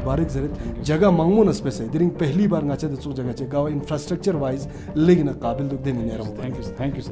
बारिक जरित जगह मांगमो नस्पे से दिरिंग पहली बार ngache de chuk जगह चे गाव इंफ्रास्ट्रक्चर वाइज लेकिन काबिल दुख दे मिने रहो। Thank you sir.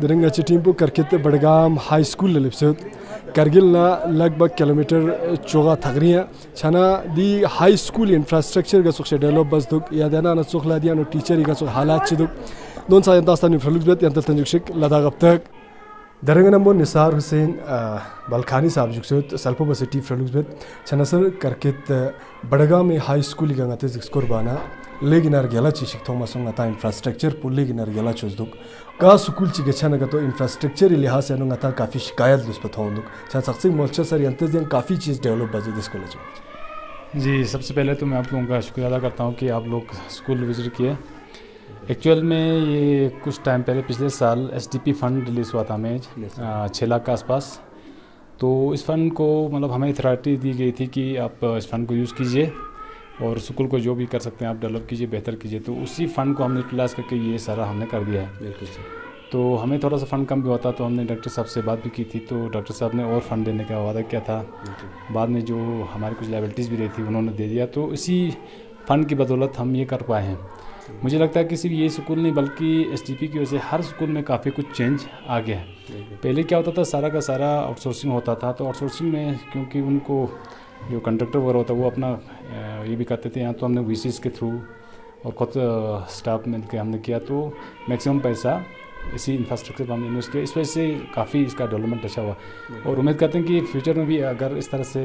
diringa chitimpu karkit Badgam high school lelipsut kargilna lagbag kilometer choga thagriya chana di high school infrastructure ga sokhe develop basduk yadana na sokhla dia no teacher ga sok halat chiduk don sa yanta ni fralubet yanta tanjukshik ladagaptak daranga nambo Nisar Hussein Balkhani sahab juksut salpo basiti fralubet chana sir karkit Badgam high school ga ngate zixkorbana लेकिन अर्गेला चिशिक थोमा संग आता infrastructure पुल लेकिन अर्गेला चोजदुक का school ची गछाना का तो infrastructure लिहाज से अनुंग आता काफी शिकायत लुस पथोंदुक चा सक्से मोर्चा सर यंतज दिन काफी चीज डेवलप बाजू दिस कॉलेज जी। सबसे पहले तो मैं आप लोगों का शुक्रिया अदा करता हूं कि आप लोग स्कूल विजिट किए। एक्चुअल में ये कुछ टाइम पहले पिछले साल SDP फंड रिलीज़ हुआ था हमें 6 लाख के आसपास। तो इस फंड को मतलब हमें अथॉरिटी दी गई थी कि आप इस फंड को यूज़ कीजिए और स्कूल को जो भी कर सकते हैं आप डेवलप कीजिए, बेहतर कीजिए। तो उसी फ़ंड को हमने यूटिलाइज़ करके ये सारा हमने कर दिया है। बिल्कुल सर। तो हमें थोड़ा सा फ़ंड कम भी होता तो हमने डॉक्टर साहब से बात भी की थी, तो डॉक्टर साहब ने और फ़ंड देने का वादा किया था। बाद में जो हमारी कुछ लायबिलिटीज़ भी रही थी उन्होंने दे दिया। तो इसी फ़ंड की बदौलत हम ये कर पाए हैं। मुझे लगता है कि सिर्फ ये स्कूल नहीं बल्कि SDP की वजह से हर स्कूल में काफ़ी कुछ चेंज आ गया है। पहले क्या होता था, सारा का सारा आउटसोर्सिंग होता था। तो आउटसोर्सिंग में क्योंकि उनको जो कंडक्टर वगैरह होता है वो अपना ये भी करते थे। यहाँ तो हमने VCs के थ्रू और खुद स्टाफ मिल के हमने किया, तो मैक्सिमम पैसा इसी इंफ्रास्ट्रक्चर पर हमने इन्वेस्ट किया। इस वजह से काफ़ी इसका डेवलपमेंट अच्छा हुआ और उम्मीद करते हैं कि फ्यूचर में भी अगर इस तरह से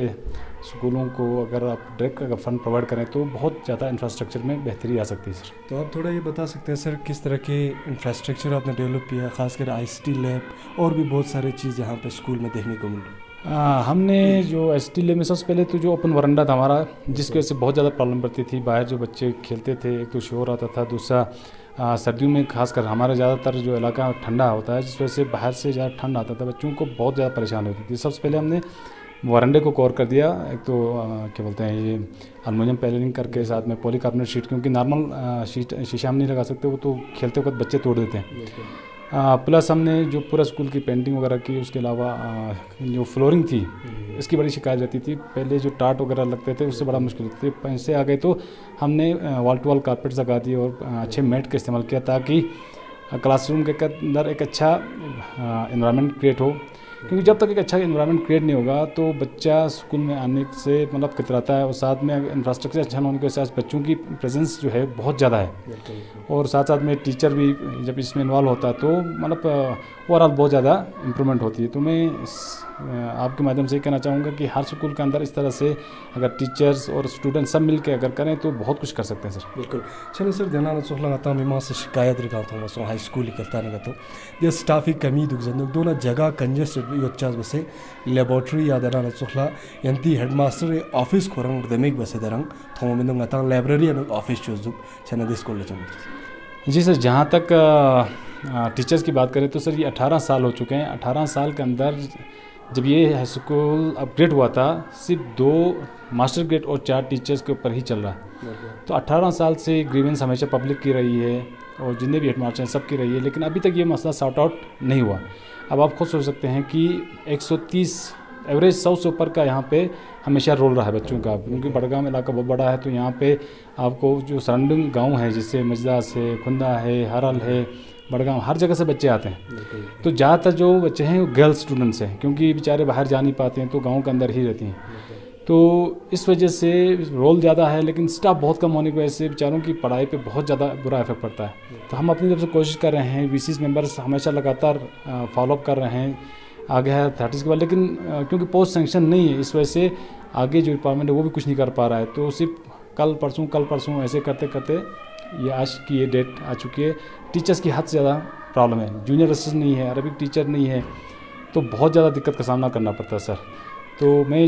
स्कूलों को अगर आप डायरेक्ट अगर फंड प्रोवाइड करें तो बहुत ज़्यादा इंफ्रास्ट्रक्चर में बेहतरी आ सकती है सर। तो आप थोड़ा ये बता सकते हैं सर किस तरह के इंफ्रास्ट्रक्चर आपने डेवलप किया, खासकर ICT लैब और भी बहुत सारे चीज़ यहाँ पे स्कूल में देखने को मिल रही है? हमने जो ST लैब में सबसे पहले तो जो ओपन वरांडा था हमारा, जिसकी वजह से बहुत ज़्यादा प्रॉब्लम पड़ती थी। बाहर जो बच्चे खेलते थे, एक तो शोर आता था, दूसरा सर्दियों में खासकर हमारा ज़्यादातर जो इलाका ठंडा होता है, जिस वजह से बाहर से ज़्यादा ठंड आता था, बच्चों को बहुत ज़्यादा परेशानी होती थी। सबसे पहले हमने वरांडे को कवर कर दिया। एक तो क्या बोलते हैं, ये एल्युमिनियम पैनलिंग करके, साथ में पॉलीकार्बोनेट शीट, क्योंकि नॉर्मल शीशा हम नहीं लगा सकते, वो तो खेलते वक्त बच्चे तोड़ देते हैं। प्लस हमने जो पूरा स्कूल की पेंटिंग वगैरह की, उसके अलावा जो फ्लोरिंग थी, इसकी बड़ी शिकायत रहती थी। पहले जो टाट वगैरह लगते थे, उससे बड़ा मुश्किल होती थी। पैसे आ गए तो हमने वॉल टू वॉल कारपेट्स लगा दिए और अच्छे मैट का इस्तेमाल किया, ताकि क्लासरूम के अंदर एक अच्छा इन्वायरमेंट क्रिएट हो। क्योंकि जब तक एक अच्छा इन्वायरमेंट क्रिएट नहीं होगा तो बच्चा स्कूल में आने से मतलब कतराता है। और साथ में इंफ्रास्ट्रक्चर अच्छा होने के साथ बच्चों की प्रेजेंस जो है बहुत ज़्यादा है, और साथ साथ में टीचर भी जब इसमें इन्वॉल्व होता है तो मतलब ओवरऑल बहुत ज़्यादा इम्प्रूवमेंट होती है। तो मैं आपके माध्यम से कहना चाहूँगा कि हर स्कूल के अंदर इस तरह से अगर टीचर्स और स्टूडेंट सब मिल के अगर करें तो बहुत कुछ कर सकते हैं सर। बिल्कुल। चलो सर, देना सोचला आता मैं से शिकायत रिकाता हूँ सो हाई स्कूल करता नहीं तो ये स्टाफ की कमी दुख जन दोनों जगह कंजेस्टेड योच्चास बसे लेबोरेटरी या देना सोचला यंती हेडमास्टर ऑफिस खोरंग दमेक बसे दरंग थोम में ngata लाइब्रेरी और ऑफिस चूज दुख चना दिस स्कूल ले। जी सर, जहाँ तक टीचर्स की बात करें तो सर ये 18 साल हो चुके हैं। 18 साल के अंदर जब ये हाई स्कूल अपग्रेड हुआ था, सिर्फ 2 मास्टर ग्रेड और 4 टीचर्स के ऊपर ही चल रहा है। तो 18 साल से ग्रीवेंस हमेशा पब्लिक की रही है और जितने भी हेडमास्टर हैं सब की रही है, लेकिन अभी तक ये मसला सॉर्ट आउट नहीं हुआ। अब आप खुद सोच सकते हैं कि 130 एवरेज 100 से ऊपर का यहाँ पे हमेशा रोल रहा है बच्चों का, क्योंकि बड़गाम इलाका बहुत बड़ा है। तो यहाँ पे आपको जो सराउंडिंग गाँव है, जैसे मजदास है, खुंदा है, हरल है, बड़गांव, हर जगह से बच्चे आते हैं। तो ज़्यादातर जो बच्चे हैं वो गर्ल्स स्टूडेंट्स हैं, क्योंकि बेचारे बाहर जा नहीं पाते हैं तो गांव के अंदर ही रहती हैं। तो इस वजह से रोल ज़्यादा है, लेकिन स्टाफ बहुत कम होने की वजह से बेचारों की पढ़ाई पे बहुत ज़्यादा बुरा इफेक्ट पड़ता है। तो हम अपनी तरफ से कोशिश कर रहे हैं, VCs मेंबर्स हमेशा लगातार फॉलोअप कर रहे हैं, आगे है अथॉरिटीज़ के बाद, लेकिन क्योंकि पोस्ट सेंक्शन नहीं है, इस वजह से आगे जो डिपार्टमेंट है वो भी कुछ नहीं कर पा रहा है। तो सिर्फ कल परसों ऐसे करते करते ये आज की ये डेट आ चुकी है। टीचर्स की हद से ज़्यादा प्रॉब्लम है, जूनियर असिस्टेंट नहीं है, अरबिक टीचर नहीं है, तो बहुत ज़्यादा दिक्कत का सामना करना पड़ता है सर। तो मैं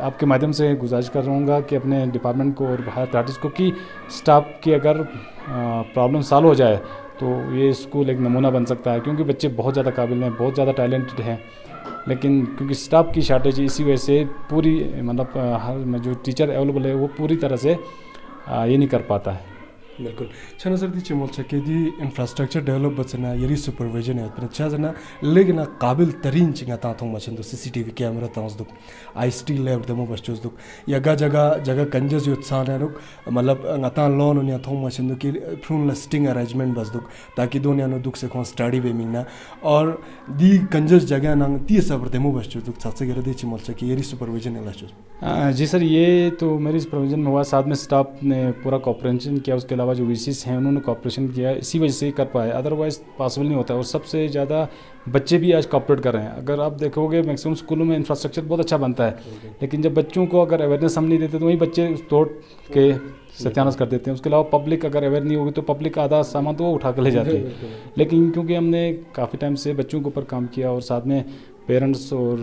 आपके माध्यम से गुजारिश कर रहूँगा कि अपने डिपार्टमेंट को और हायर अथॉरिटीज़ को कि स्टाफ की अगर प्रॉब्लम सॉल्व हो जाए तो ये स्कूल एक नमूना बन सकता है, क्योंकि बच्चे बहुत ज़्यादा काबिल हैं, बहुत ज़्यादा टैलेंटेड हैं, लेकिन क्योंकि स्टाफ की शार्टेज इसी वजह से पूरी मतलब हर जो टीचर अवेलेबल है वो पूरी तरह से ये नहीं कर पाता है। बिल्कुल। छना सर दी चिमोल छके दी इंफ्रास्ट्रक्चर डेवलप बचना यरी सुपरविजन है पर छजना लेकिन काबिल तरीन चिंगा ताथों मचन तो CCTV कैमरा तांस दुक ICT लैब दमो बच्चों दुक यगा जगह कंजस यो उत्साह है रुक मतलब ngata लोन उन्हें थों मचन दुक फ्रून लिस्टिंग अरेंजमेंट बस दुक ताकि दोनों यानो दुक से कौन स्टडी बेमिंगना और दी कंजस जगह नंग 30 सबर दमो बच्चों दुक सबसे गरे दी चिमोल छके यरी सुपरविजन है लाचो। जी सर, ये तो मेरी सुपरविजन में हुआ, साथ में स्टाफ ने पूरा कोऑपरेशन किया, उसके अलावा जो VCs हैं उन्होंने कोऑपरेशन किया, इसी वजह से ही कर पाए, अदरवाइज पॉसिबल नहीं होता। और सबसे ज़्यादा बच्चे भी आज कोऑपरेट कर रहे हैं। अगर आप देखोगे मैक्सिमम स्कूलों में इंफ्रास्ट्रक्चर बहुत अच्छा बनता है, लेकिन जब बच्चों को अगर अवेयरनेस हम नहीं देते तो वही बच्चे तोड़ के सत्यानाश कर देते हैं। उसके अलावा पब्लिक अगर अवेयर नहीं होगी तो पब्लिक आधा सामान तो वो उठा कर ले जाती है। लेकिन क्योंकि हमने काफ़ी टाइम से बच्चों के ऊपर काम किया और साथ में पेरेंट्स और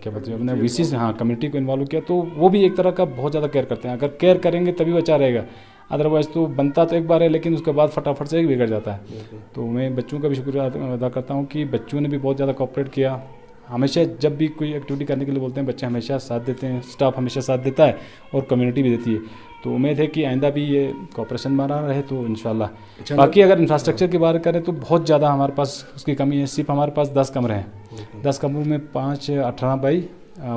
क्या बोलते हैं अपने VCs कम्युनिटी को इन्वॉल्व किया, तो वो भी एक तरह का बहुत ज़्यादा केयर करते हैं। अगर केयर करेंगे तभी बच्चा रहेगा, अदरवाइज़ तो बनता तो एक बार है लेकिन उसके बाद फटाफट से बिगड़ जाता है। तो मैं बच्चों का भी शुक्रिया अदा करता हूँ कि बच्चों ने भी बहुत ज़्यादा कोऑपरेट किया। हमेशा जब भी कोई एक्टिविटी करने के लिए बोलते हैं बच्चे हमेशा साथ देते हैं, स्टाफ हमेशा साथ देता है और कम्युनिटी भी देती है। तो उम्मीद है कि आइंदा भी ये कोऑपरेशन बना रहे तो इंशाल्लाह। बाकी अगर इंफ्रास्ट्रक्चर की बात करें तो बहुत ज़्यादा हमारे पास उसकी कमी है। सिर्फ हमारे पास 10 कमरे हैं, 10 कमरों में 5 18 बाई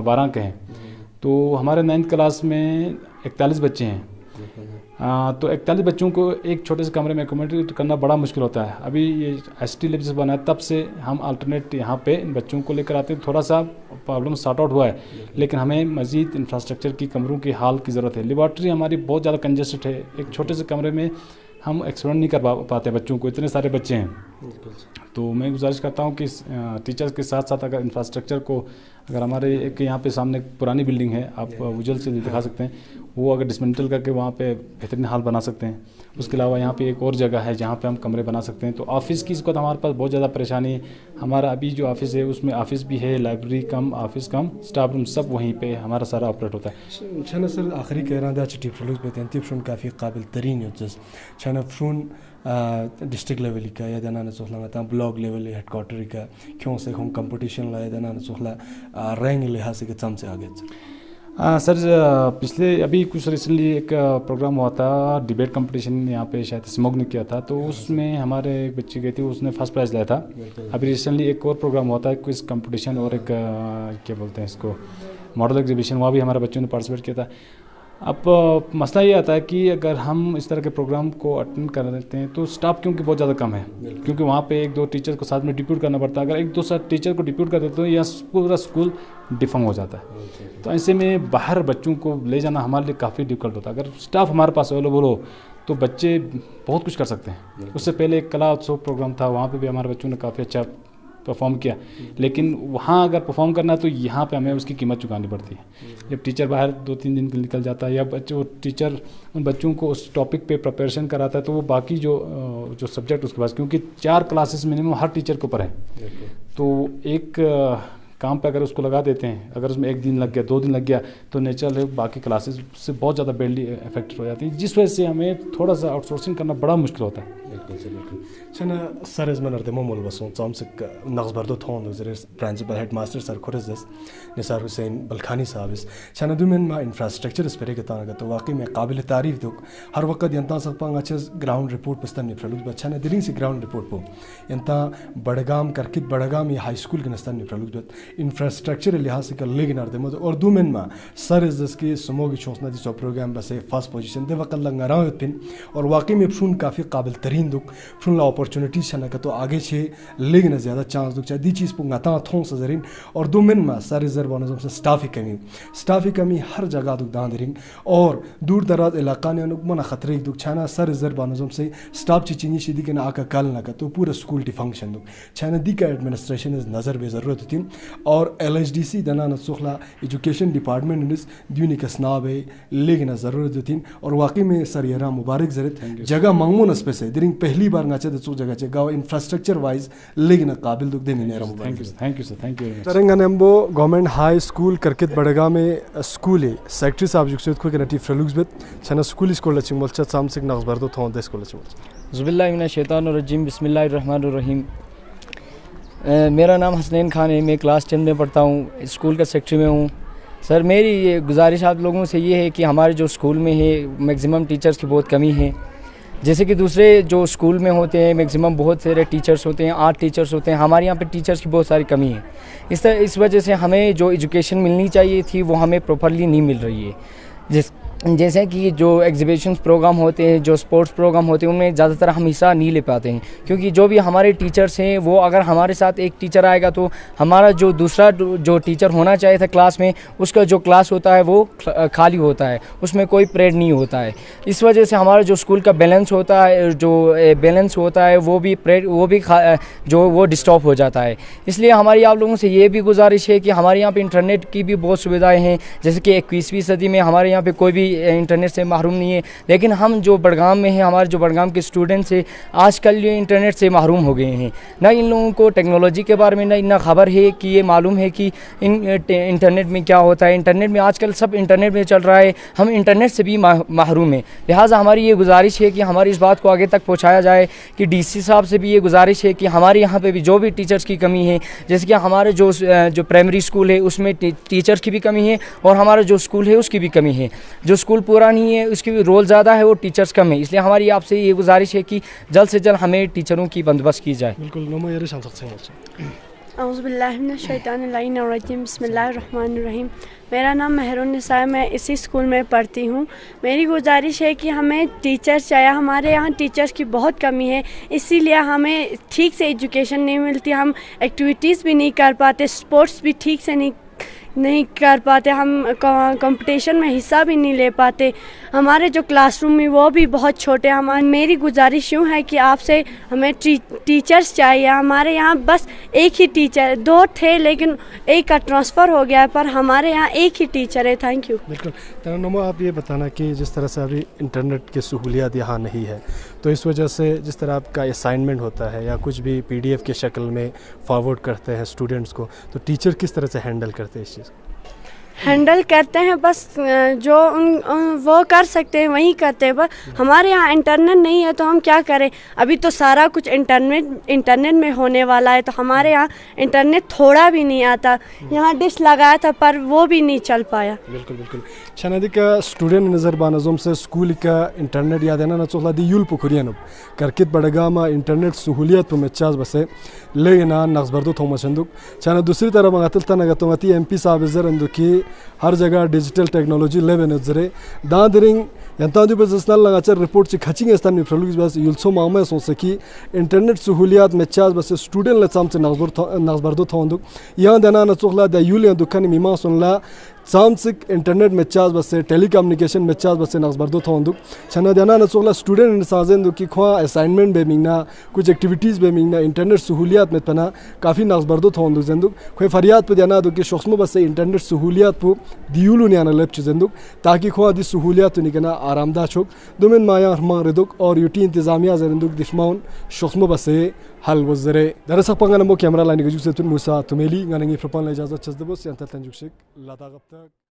12 के हैं। तो हमारे 9th क्लास में 41 बच्चे हैं। तो 41 बच्चों को एक छोटे से कमरे में एकोमोडेट करना बड़ा मुश्किल होता है। अभी ये ST लैब बना है तब से हम अल्टरनेट यहाँ पे बच्चों को लेकर आते हैं। थोड़ा सा प्रॉब्लम सॉर्ट आउट हुआ है, लेकिन हमें मज़ीद इंफ्रास्ट्रक्चर की कमरों की हाल की ज़रूरत है। लेबॉर्ट्री हमारी बहुत ज़्यादा कंजेस्टेड है, एक छोटे से कमरे में हम एक्सपेरिमेंट नहीं कर पाते बच्चों को, इतने सारे बच्चे हैं। तो मैं गुजारिश करता हूँ कि टीचर्स के साथ साथ अगर इंफ्रास्ट्रक्चर को, अगर हमारे एक यहाँ पे सामने पुरानी बिल्डिंग है, आप विजुअल से दिखा सकते हैं, वो अगर डिसमेंटल करके वहाँ पे बेहतरीन हाल बना सकते हैं। उसके अलावा यहाँ पे एक और जगह है जहाँ पे हम कमरे बना सकते हैं। तो ऑफ़िस की इसको तो हमारे पास बहुत ज़्यादा परेशानी है। हमारा अभी जो ऑफ़िस है उसमें ऑफ़िस भी है, लाइब्रेरी कम ऑफ़िस कम स्टाफ रूम सब वहीं पे हमारा सारा ऑपरेट होता है। छाना सर आखिरी कह रहा था टीप फ्लूस पे टीप फ्रून काफ़ी काबिल तरीन होजस छाना फ्रून डिस्ट्रिक्ट लेवल का या दना सोखला ता ब्लॉक लेवल हेडक्वार्टर का क्यों से हम कंपटीशन ला या दना सोखला रैंक लिहाज से चम से आगे। सर पिछले अभी कुछ रिसेंटली एक प्रोग्राम हुआ था, डिबेट कंपटीशन यहाँ पे शायद स्मोक ने किया था, तो उसमें हमारे एक बच्ची गई थी, उसने फर्स्ट प्राइज़ लाया था। अभी रिसेंटली एक और प्रोग्राम हुआ था, क्विज कंपटीशन और एक क्या बोलते हैं इसको, मॉडल एग्जीबिशन, वहाँ भी हमारे बच्चों ने पार्टिसिपेट किया था। अब मसला ये आता है कि अगर हम इस तरह के प्रोग्राम को अटेंड कर देते हैं तो स्टाफ क्योंकि बहुत ज़्यादा कम है, क्योंकि वहाँ पे एक दो टीचर को साथ में डिप्यूट करना पड़ता है। अगर एक दो टीचर को डिप्यूट कर देते तो यह पूरा स्कूल डिफंग हो जाता है। तो ऐसे में बाहर बच्चों को ले जाना हमारे लिए काफ़ी डिफिकल्ट होता है। अगर स्टाफ हमारे पास अवेलेबल हो तो बच्चे बहुत कुछ कर सकते हैं। उससे पहले एक कला उत्सव प्रोग्राम था, वहाँ पर भी हमारे बच्चों ने काफ़ी अच्छा परफॉर्म किया, लेकिन वहाँ अगर परफॉर्म करना है तो यहाँ पे हमें उसकी कीमत चुकानी पड़ती है। जब टीचर बाहर 2-3 दिन निकल जाता है या बच्चों टीचर उन बच्चों को उस टॉपिक पे प्रिपरेशन कराता है, तो वो बाकी जो सब्जेक्ट उसके पास, क्योंकि 4 क्लासेस मिनिमम हर टीचर के ऊपर है, तो एक काम पे अगर उसको लगा देते हैं, अगर उसमें 1 दिन लग गया 2 दिन लग गया तो नेचुरल बाकी क्लासेस से बहुत ज़्यादा बैडली इफेक्टेड हो जाती है, जिस वजह से हमें थोड़ा सा आउटसोर्सिंग करना बड़ा मुश्किल होता है। छना सर इस मनर दमो मोल बसों चाम से नक्स बर्दो थोन जरे प्रिंसिपल हेडमास्टर सर खुरजस निसार हुसैन बलखानी साहब इस छना दुमेन मा इंफ्रास्ट्रक्चर इस पर के ताना तो वाकई में काबिल तारीफ दो हर वक्त यंता सब पांग अच्छे ग्राउंड रिपोर्ट पस्तन निफ्रलुक बच्चा दिलिंग से ग्राउंड रिपोर्ट पो यंता बड़गाम करकित बड़गाम ये हाई स्कूल के नस्तन निफ्रलुक इंफ्रास्ट्रक्चर लिहाज से कर लेगिन अर्दे मो और दुमेन मा सर इस के समो की चोसना दी प्रोग्राम बसे फर्स्ट पोजीशन दे वक्त लंगारा पिन और वाकई में फुन काफ़ी काबिल तरीन दुख फुन अपॉर्चुनिटी छना का तो आगे छे लेकिन ज़्यादा चांस दुख चाहे दी चीज़ पुंगाता थों सजरिन और दुमेन मा सर रिजर्व बनों से स्टाफ ही कमी हर जगह दुख दान दरिंग और दूर दराज इलाका ने मना खतरे दुख छाना सर रिजर्व बनों से स्टाफ चिचिंगी सीधी के ना आका काल ना का तो पूरा स्कूल टी फंक्शन दुख छाना दी का एडमिनिस्ट्रेशन इस नज़र बे ज़रूरत होती और LHDC दना नसुखला एजुकेशन डिपार्टमेंट इस द्यूनी का स्नाब है लेकिन ज़रूरत होती और वाकई में सर यरा मुबारक जरूरत जगह मांगमो नस्पे से दिरिंग पहली बार नाचे तो जगह चे गाँव इंफ्रास्ट्रक्चर वाइज लेकिन काबिल दुख दे मिनेरा मुबारक। Thank you sir, thank you. तरंगा नंबो गवर्नमेंट हाई स्कूल करकित बड़गा में स्कूल है सेक्रेटरी साहब जुक्सेत को कनेक्टिव फ्रेलुक्स बेत छना स्कूल स्कूल लचिंग बोलचा सामसिक नक्स बर्दो थों दे स्कूल लचिंग जुबिल्लाह मिनश शैतानिर रजीम बिस्मिल्लाहिर्रहमानिर रहीम। मेरा नाम हसनैन खान है, मैं क्लास 10 में पढ़ता हूँ, स्कूल का सेक्रेटरी में हूँ। सर मेरी ये गुजारिश आप लोगों से ये है कि हमारे जो स्कूल में है मैक्सिमम टीचर्स की बहुत कमी है, जैसे कि दूसरे जो स्कूल में होते हैं मैक्सिमम बहुत सारे टीचर्स होते हैं, 8 टीचर्स होते हैं, हमारे यहाँ पे टीचर्स की बहुत सारी कमी है। इस वजह से हमें जो एजुकेशन मिलनी चाहिए थी वो हमें प्रॉपरली नहीं मिल रही है। जैसे कि जो एग्जीबिशंस प्रोग्राम होते हैं, जो स्पोर्ट्स प्रोग्राम होते हैं, उनमें ज़्यादातर हम हिस्सा नहीं ले पाते हैं, क्योंकि जो भी हमारे टीचर्स हैं वो अगर हमारे साथ एक टीचर आएगा तो हमारा जो दूसरा जो टीचर होना चाहिए था क्लास में, उसका जो क्लास होता है वो खाली होता है, उसमें कोई परेड नहीं होता है। इस वजह से हमारा जो स्कूल का बैलेंस होता है, जो बैलेंस होता है वो भी जो वो डिस्टर्ब हो जाता है। इसलिए हमारी आप लोगों से ये भी गुजारिश है कि हमारे यहाँ पे इंटरनेट की भी बहुत सुविधाएँ हैं, जैसे कि 21वीं सदी में हमारे यहाँ पर कोई भी इंटरनेट से महरूम नहीं है, लेकिन हम जो बड़गाम में हैं, हमारे जो बड़गाम के स्टूडेंट्स हैं आजकल ये इंटरनेट से महरूम हो गए हैं। ना इन लोगों को टेक्नोलॉजी के बारे में ना इतना ख़बर है कि ये मालूम है कि इंटरनेट में क्या होता है। इंटरनेट में आजकल सब इंटरनेट में चल रहा है, हम इंटरनेट से भी महरूम हैं। लिहाजा हमारी ये गुजारिश है कि हमारी इस बात को आगे तक पहुँचाया जाए कि DC साहब से भी ये गुजारिश है कि हमारे यहाँ पर भी जो भी टीचर्स की कमी है, जैसे कि हमारे जो प्राइमरी स्कूल है उसमें टीचर्स की भी कमी है और हमारा जो स्कूल है उसकी भी कमी है। जो स्कूल पूरा नहीं है उसकी भी रोल ज़्यादा है, वो टीचर्स कम है। इसलिए हमारी आपसे ये गुजारिश है कि जल्द से जल्द हमें टीचरों की बंदोबस्त की जाए। बिल्कुल नमो यार शान सकते हैं। औज़ुबिल्लाहि मिनश शैतानिर रजीम बिस्मिल्लाहिर्रहमानिर रहीम। मेरा नाम मेहरुन्निसा है, मैं इसी स्कूल में पढ़ती हूँ। मेरी गुजारिश है कि हमें टीचर्स चाहिए, हमारे यहाँ टीचर्स की बहुत कमी है, इसीलिए हमें ठीक से एजुकेशन नहीं मिलती, हम एक्टिविटीज़ भी नहीं कर पाते, स्पोर्ट्स भी ठीक से नहीं कर पाते, हम कंपटीशन में हिस्सा भी नहीं ले पाते। हमारे जो क्लासरूम में वो भी बहुत छोटे हैं। मेरी गुजारिश यूँ है कि आपसे हमें टीचर्स चाहिए। हमारे यहाँ बस एक ही टीचर, 2 थे लेकिन एक का ट्रांसफ़र हो गया है, पर हमारे यहाँ एक ही टीचर है। Thank you. बिल्कुल तरन्नुम, आप ये बताना कि जिस तरह से अभी इंटरनेट की सहूलियत यहाँ नहीं है, तो इस वजह से जिस तरह आपका असाइनमेंट होता है या कुछ भी PDF के शक्ल में फॉरवर्ड करते हैं स्टूडेंट्स को, तो टीचर किस तरह से हैंडल करते हैं इस चीज़? हैंडल करते हैं, बस जो वो कर सकते हैं वही करते हैं। बस हमारे यहाँ इंटरनेट नहीं है तो हम क्या करें। अभी तो सारा कुछ इंटरनेट में होने वाला है, तो हमारे यहाँ इंटरनेट थोड़ा भी नहीं आता। यहाँ डिश लगाया था पर वो भी नहीं चल पाया। बिल्कुल बिल्कुल शनादी का स्टूडेंट नज़र बानज़म से स्कूल का इंटरनेट याद है ना चोखला दी यूल पुखुरियन करकित बड़गामा इंटरनेट सहूलियत पर मेचाज बसे लेना नक्सबरदो थोमचंदुक छाना दूसरी तरफ मंगातल तनगतोंगती MP साहब जरंदुकी हर जगह डिजिटल टेक्नोलॉजी लेवे नजरे दादरिंग यंतादु बजस्तान लगाचर रिपोर्ट से खचिंग स्थान में फ्लुगिस बस युल्सो मामे सोसकी इंटरनेट सहूलियत मेचाज बसे स्टूडेंट लचाम से नक्सबरदो थोंदुक यहाँ देना न चोखला द यूल दुकान मीमा सुनला सामसिक इंटरनेट मेचाज बसे टेलीकम्युनिकेशन मेचाज बसे नक्सबरदो थोंदुक छना देना न चोखला स्टूडेंट साजेंदु की ख्वा असाइनमेंट बे मिंगना कुछ एक्टिविटीज़ बे मिंगना इंटरनेट सहूलियत में पना काफ़ी नक्सबरदो थोंदुक जेंदुक खोई फरियाद पे देना दो कि शख्समो बसे इंटरनेट सहूलियत पु दियुलु न्याना लेप चेंदुक ताकि ख्वा दी सहूलियत निकना आरामदा छोक दुमिन माया हरमा रेदुक और यूटी इंतजामिया जरंदुक दिशमाउन शख्समो बसे हल वजरे दरअसल पंगनमो कैमरा लाइन गजुक से तुन मुसा तुमेली गनंगी प्रपन इजाजत चजदबो से अंत तंजुक शेख लादा